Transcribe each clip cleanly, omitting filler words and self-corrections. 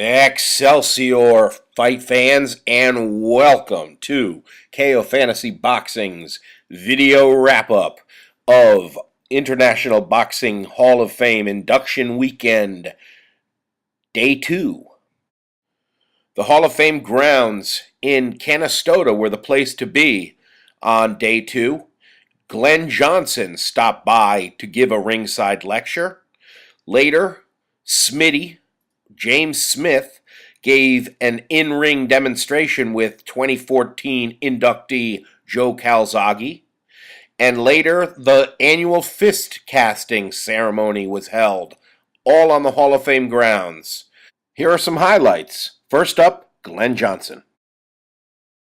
Excelsior, fight fans, and welcome to KO Fantasy Boxing's video wrap-up of International Boxing Hall of Fame Induction Weekend, Day 2. The Hall of Fame grounds in Canastota were the place to be on Day 2. Glen Johnson stopped by to give a ringside lecture. Later, James Smith gave an in-ring demonstration with 2014 inductee Joe Calzaghe. And later, the annual fist casting ceremony was held, all on the Hall of Fame grounds. Here are some highlights. First up, Glen Johnson.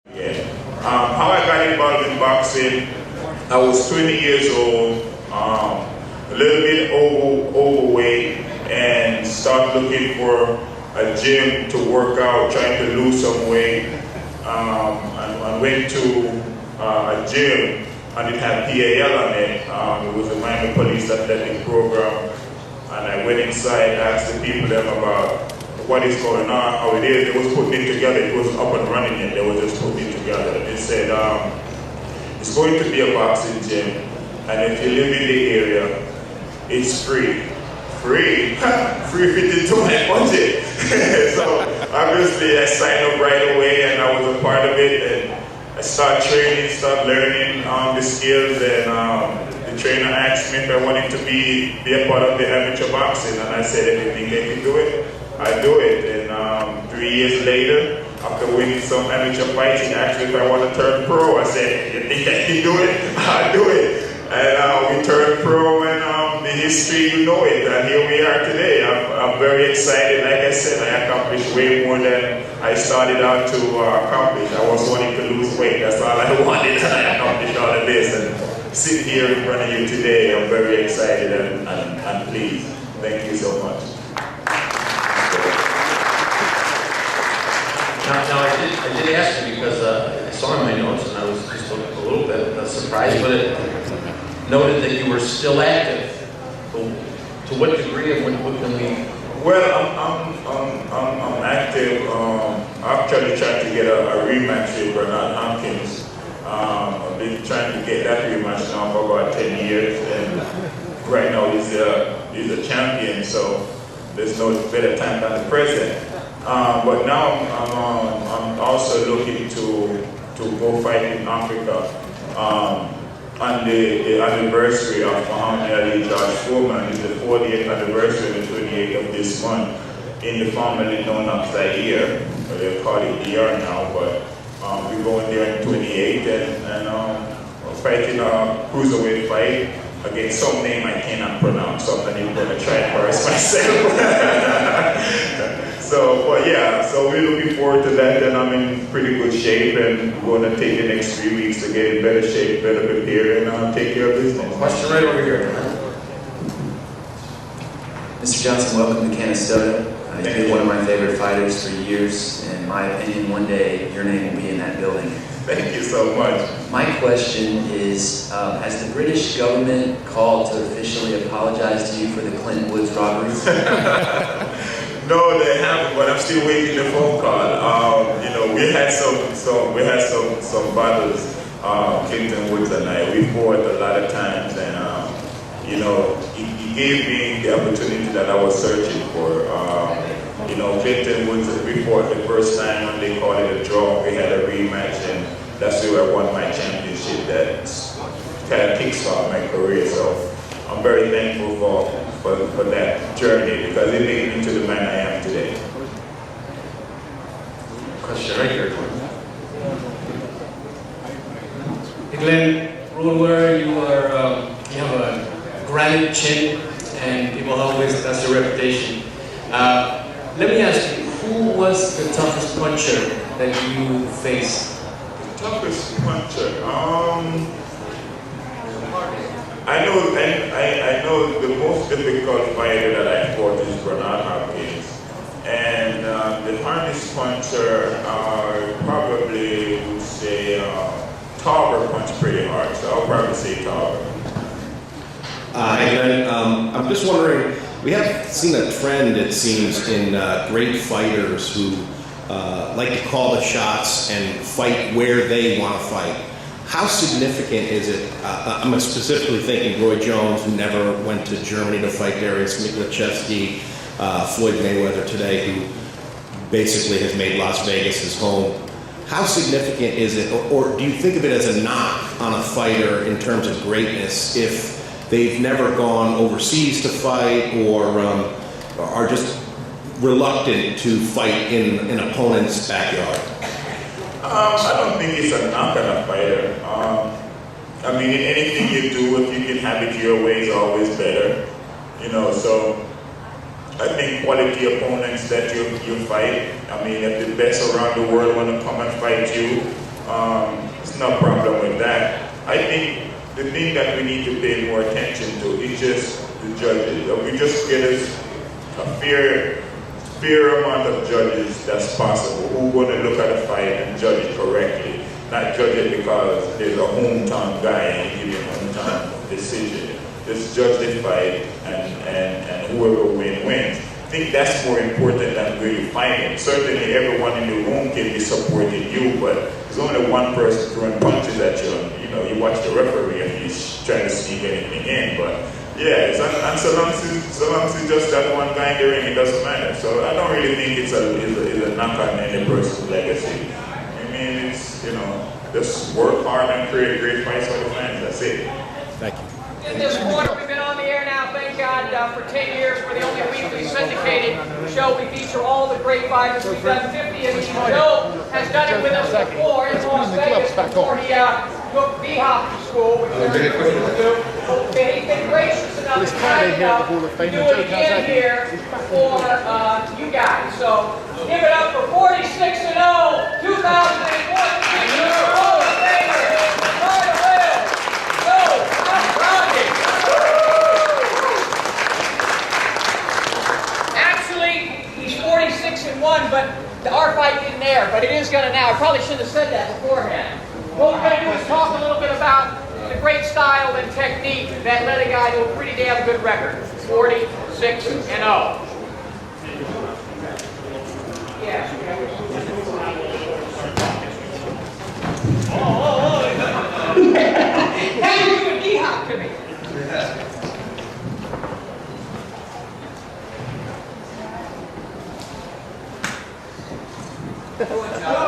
How I got involved in boxing, I was 20 years old, a little bit overweight, and started looking for a gym to work out, trying to lose some weight. I went to a gym and it had PAL on it. It was a minor police athletic program. And I went inside, asked the people there about what is going on, how it is. They was putting it together. It wasn't up and running yet. They were just putting it together. They said, it's going to be a boxing gym. And if you live in the area, it's free. Free fit into my budget. So obviously I signed up right away and I was a part of it, and I started training, started learning the skills, and the trainer asked me if I wanted to be a part of the amateur boxing, and I said if you think I can do it, I do it. And 3 years later, after winning some amateur fights, he asked me if I want to turn pro. I said, you think I can do it? I'll do it. And we turned pro, and the history, you know it, and here we are today. I'm very excited. Like I said, I accomplished way more than I started out to accomplish. I was wanting to lose weight. That's all I wanted, and I accomplished all of this. And sitting here in front of you today, I'm very excited and pleased. Thank you so much. Now I did ask you because I saw in my notes and I was just a little bit surprised, but it noted that you were still active. To what degree and what can we? Well, I'm active. I'm actually trying to get a rematch with Bernard Hopkins. I've been trying to get that rematch now for about 10 years, and right now he's a champion, so there's no better time than the present. But now I'm also looking to go fight in Africa. On the anniversary of Muhammad Ali George Foreman, is the 40th anniversary, the 28th of this month, in the formerly known as Zaire. They call it DR now, but we're going there in 28 and fighting a cruiserweight fight against some name I cannot pronounce, so I'm not even going to try it first myself. So we're looking forward to that, and I'm in pretty good shape, and we're going to take the next 3 weeks to get in better shape, better prepared, and take care of business. Question right over here. Mr. Johnson, welcome to Canastota. You've been one of my favorite fighters for years, and in my opinion, one day your name will be in that building. Thank you so much. My question is, has the British government called to officially apologize to you for the Clinton Woods robberies? No, they haven't, but I'm still waiting the phone call. We had some battles, Clinton Woods and I. We fought a lot of times, and he gave me the opportunity that I was searching for. Clinton Woods, we fought the first time when they called it a draw. We had a rematch, and that's where I won my championship. That kind of kickstarted my career. So I'm very thankful for that journey, because it made me to the man I am today. Question right here. Hey Glenn, real where you have a granite chin, and people always, that's your reputation. Let me ask you, who was the toughest puncher that you faced? The toughest puncher? I know the most difficult fighter that I fought is Bernard Hopkins, and the hardest puncher probably would say Tarver punched pretty hard, so I'll probably say Tarver. Hey Glenn, I'm just wondering, We have seen a trend, it seems, in great fighters who like to call the shots and fight where they want to fight. How significant is it? I'm specifically thinking Roy Jones, who never went to Germany to fight Darius Milchevsky, Floyd Mayweather today, who basically has made Las Vegas his home. How significant is it, or do you think of it as a knock on a fighter in terms of greatness if they've never gone overseas to fight or are just reluctant to fight in an opponent's backyard? I don't think it's a knock on a fighter. I mean, in anything you do, if you can have it your way, is always better. You know, so I think quality opponents that you fight, I mean, if the best around the world want to come and fight you, it's no problem with that. I think the thing that we need to pay more attention to is just the judges. We just get a fair amount of judges that's possible who want to look at a fight and judge it correctly, not judge it because there's a hometown guy and you give him a hometown decision. Just judge the fight and whoever wins. I think that's more important than where you fight him. Certainly everyone in the room can be supporting you, but there's only one person throwing punches at you. You know, you watch the referee and he's trying to sneak anything in, but yeah, and so long as it's just that one guy in the ring, it doesn't matter. So I don't really think it's a knock on any person's legacy. I mean, it's, you know, just work hard and create great fights for the fans. That's it. Thank you. In this quarter, we've been on the air now, thank God, for 10 years. We're the only weekly syndicated show. We feature all the great fighters. We've done 50 of these. Joe has done it with us before in Las Vegas before he took IBHOF to school, which is very cool to do. Okay, he's been gracious enough and kind enough to do it again here for you guys. So give it up for 46-0, 2014 Hall of Famer. Actually, he's 46-1, but our fight didn't air, but it is going to now. I probably should have said that beforehand. What we're going to do is talk a little bit about the great style and technique that led a guy to a pretty damn good record, 46-0. Yeah. Hey, you and D-Hop to me. No,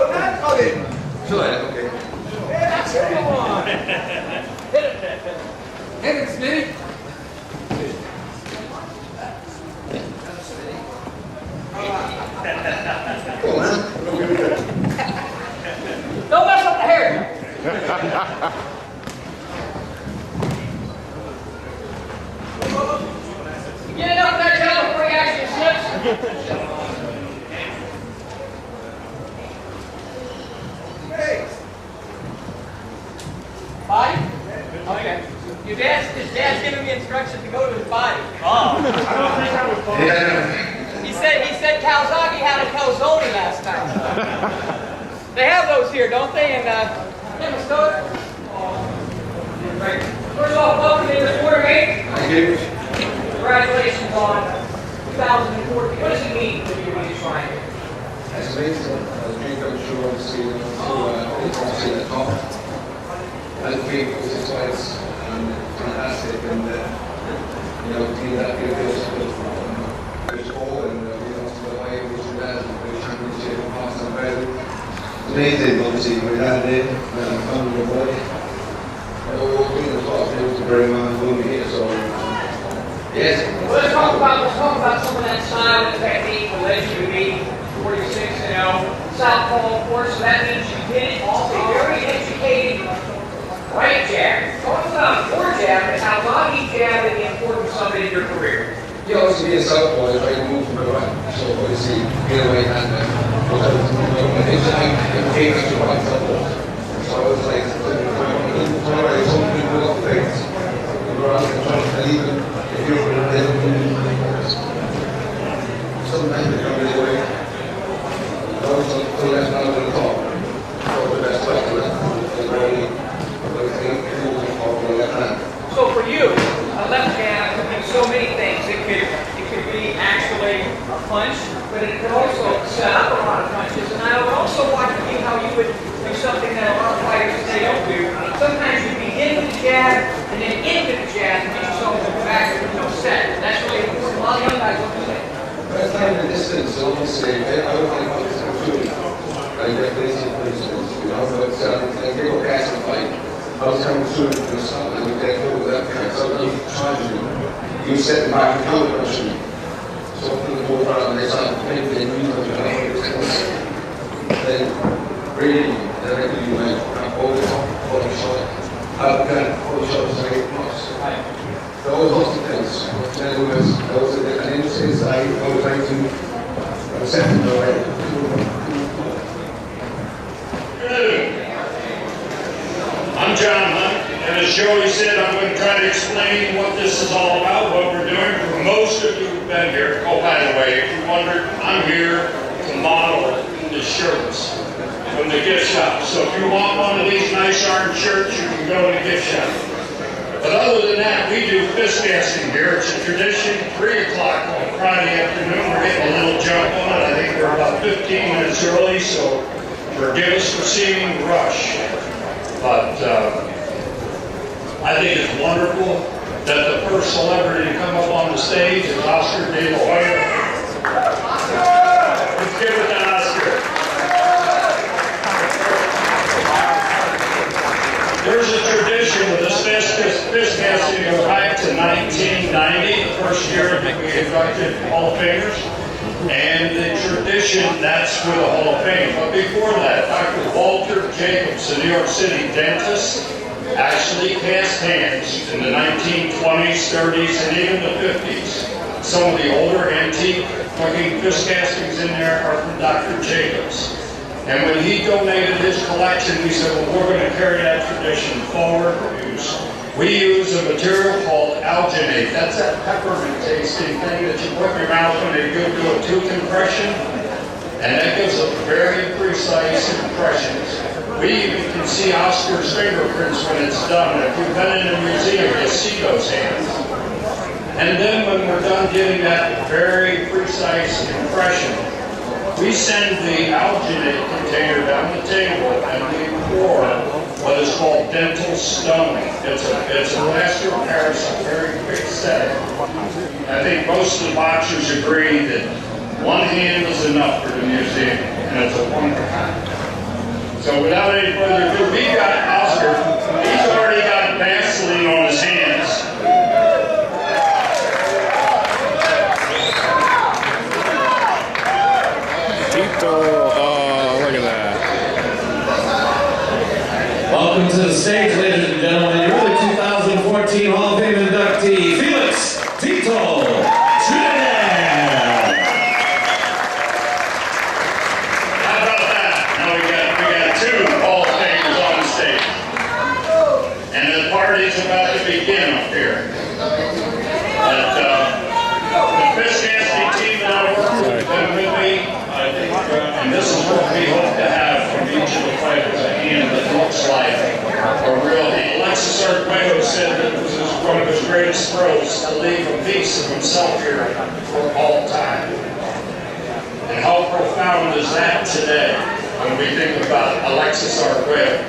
not on it. Sure, okay. That's it. Come on. Hit it. Hit it, Smitty. Cool, man. Don't mess up the hair. Get it up there, Joe, before he actually slips. Body? Okay. His dad's giving me instructions to go to his body. Oh. I don't think I would fall. Yeah. He said Calzaghe had a calzone last time. They have those here, don't they, in Canastota? Right. First off, welcome to the quarter, mate. Thank you. Congratulations on 2014. What does it mean to you when you try it? That's amazing. I was being very sure to see the top. I think it was exciting and fantastic, and you know, team that gave us good score, and we lost to the Hoya, which we had the championship in Boston. Amazing, obviously, we had it, found the boy. All being the top, it was a very man moving here, so yes. Well, let's talk about some of that style and technique that led you to be 46-0. Southpaw, of course, so that means you did it also very educated. Right jab. Talk about your jab and how Calzaghe jab and the importance of it in your career. Yeah, obviously being southpaw, if I move from the right, so obviously get away hand it came to right southpaw. So I was like, some people got things. And even if you're sometimes they come this way. I was the left hand on the top. So the best way to is really. So for you, a left jab could mean so many things. It could I was coming through the sun and we get over that kind of stuff. You tried to, you set back the counter machine. So people go around and they start thinking they knew what you're going to do. Then really, directly you went over the top, Photoshop. Photoshop is very close. There was lots of things. And in this case, I was trying to accept it already. I'm John Hunt, and as Joey said, I'm going to try to explain what this is all about, what we're doing. For most of you who've been here, oh, by the way, if you wondered, I'm here to model the shirts from the gift shop. So if you want one of these nice orange shirts, you can go to the gift shop. But other than that, we do fist casting here. It's a tradition, 3 o'clock on Friday afternoon. We're getting a little jump on it. I think we're about 15 minutes early, so forgive us for seeming rushed. But I think it's wonderful that the first celebrity to come up on the stage is Oscar de la Hoya. Let's give it to Oscar. There's a tradition with this fist casting that goes back to 1990, the first year that we inducted Hall of Famers. And the tradition, that's for the Hall of Fame. But before that, Dr. Walter Jacobs, a New York City dentist, actually cast hands in the 1920s, 30s, and even the 50s. Some of the older antique-looking fist castings in there are from Dr. Jacobs. And when he donated his collection, we said, well, we're going to carry that tradition forward. We use a material called alginate. That's that peppermint tasting thing that you put in your mouth when you go do a tooth impression. And that gives a very precise impressions. We even can see Oscar's fingerprints when it's done. If you've been in a museum, you see those hands. And then when we're done getting that very precise impression, we send the alginate container down the table and we pour what is called dental stone. It's a plaster of Paris, a very quick setting. I think most of the boxers agree that one hand is enough for the museum, and it's a wonderful. So without any further ado, we got Oscar. He's already got Vaseline on his hands. Oh, look at that. Welcome to the stage, ladies and gentlemen. You're the 2014 Hall of Fame inductee, Felix Tito, Trinidad. How about that? Now we got 2 Hall of Famers on the stage. And the party's about to begin up here. But the fist casting team that I work with has been with me. And this is what we hope to have from each of the fighters, a hand that looks like a real hand. Alexis Arguello said that this is one of his greatest throws, to leave a piece of himself here for all time. And how profound is that today when we think about Alexis Arguello?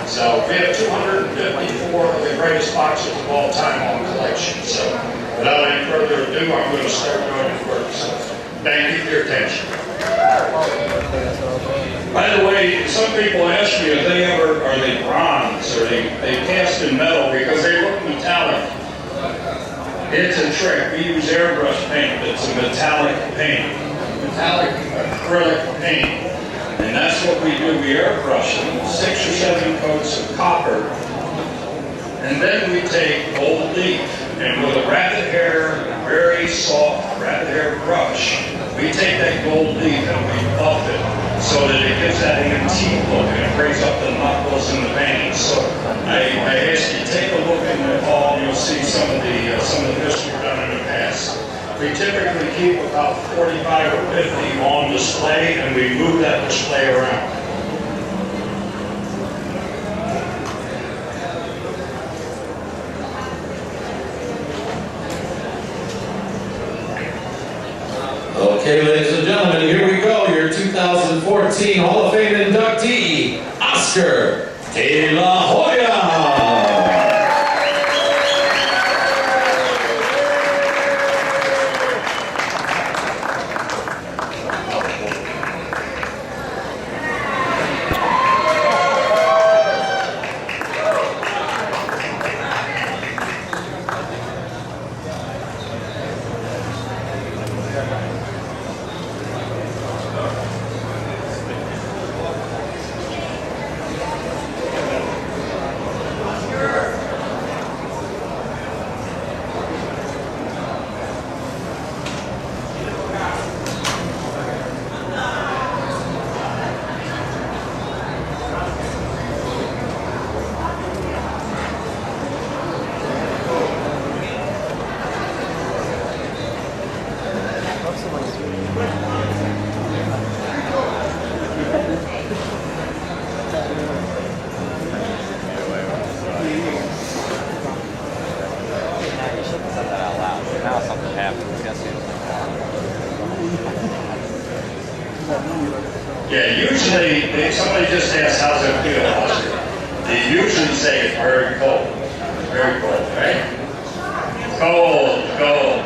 So we have 254 of the greatest boxers of all time on collection. So without any further ado, I'm going to start going to work. So thank you for your attention. By the way, some people ask me if they ever, are they bronze or they cast in metal because they look metallic. It's a trick. We use airbrush paint. It's a metallic paint, metallic acrylic paint. And that's what we do. We airbrush them, 6 or 7 coats of copper. And then we take gold leaf and with a rabbit hair, very soft rabbit hair brush, we take that gold leaf and we buff it so that it gives that antique look and it brings up the knuckles and the veins. So I ask you, take a look in the hall and you'll see some of the history done in the past. We typically keep about 45 or 50 on display and we move that display around. Okay, ladies and gentlemen, here we go. Your 2014 Hall of Fame inductee, Oscar de la Hoya. Yeah, usually, if somebody just asks, how's it feel, Oscar? They usually say it's very cold. Very cold, right? Cold, cold.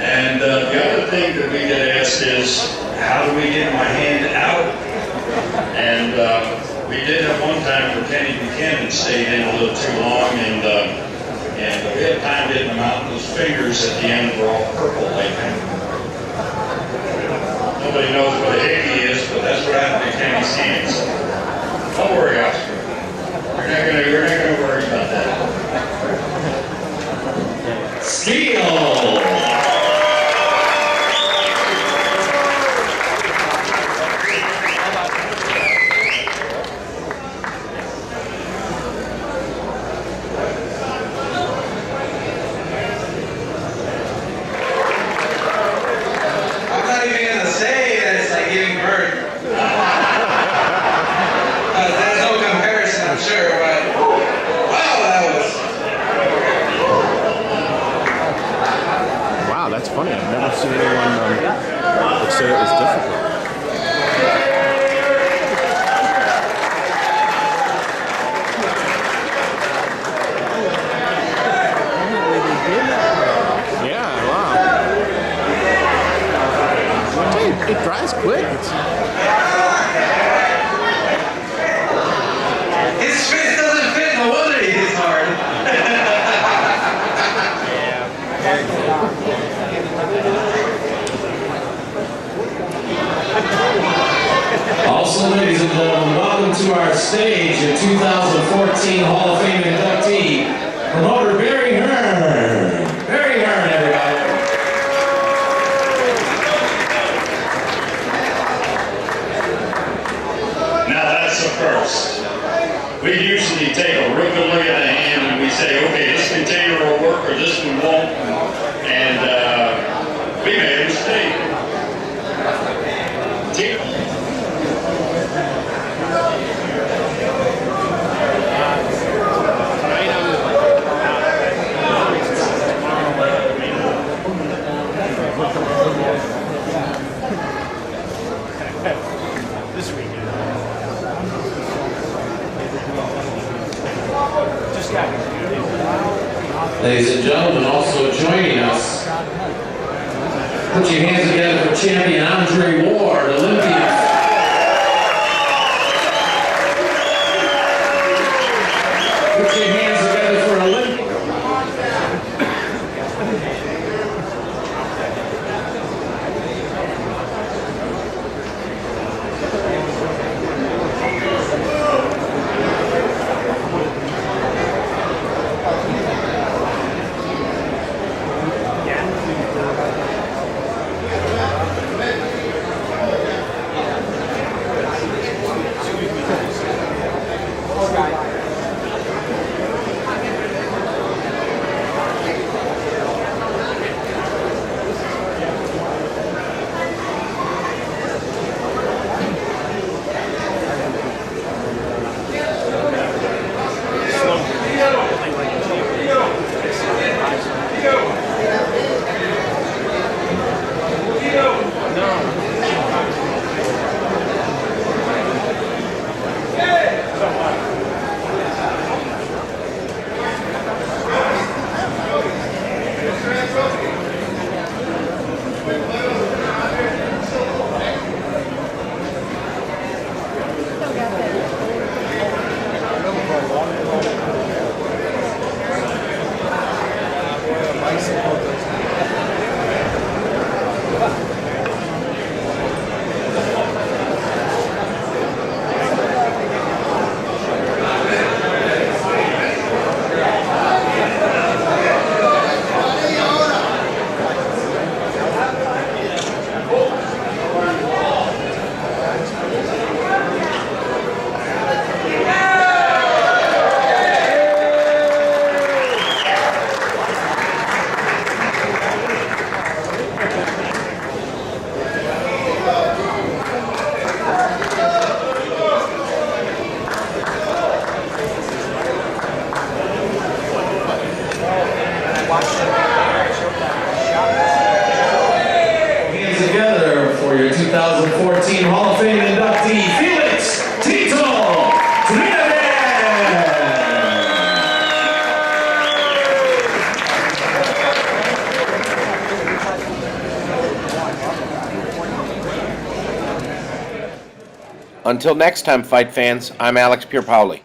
And the other thing that we get asked is, how do we get my hand out? And we did have one time where Kenny Buchanan stayed in a little too long, and we had time getting him out, and those fingers at the end were all purple like that. Nobody knows what a hickey is, but that's what happened to Kenny's hands. Don't worry, Oscar. We're not gonna worry about that. Steele! Funny, I've never seen anyone say it was difficult. Yeah, wow. It dries quick. His face doesn't fit, no wonder he hits hard. Also, ladies and gentlemen, welcome to our stage in 2014 Hall of Fame inductee, promoter Barry Hearn. Barry Hearn, everybody. Now that's the first. We usually take a real good look at the hand and we say, okay, this container will work or this one won't. And we made a mistake. This weekend. Ladies and gentlemen, also joining us, put your hands together for champion Andre Ward, Olympian. Put your hands together for Olympian. Until next time, fight fans, I'm Alex Pierpaoli.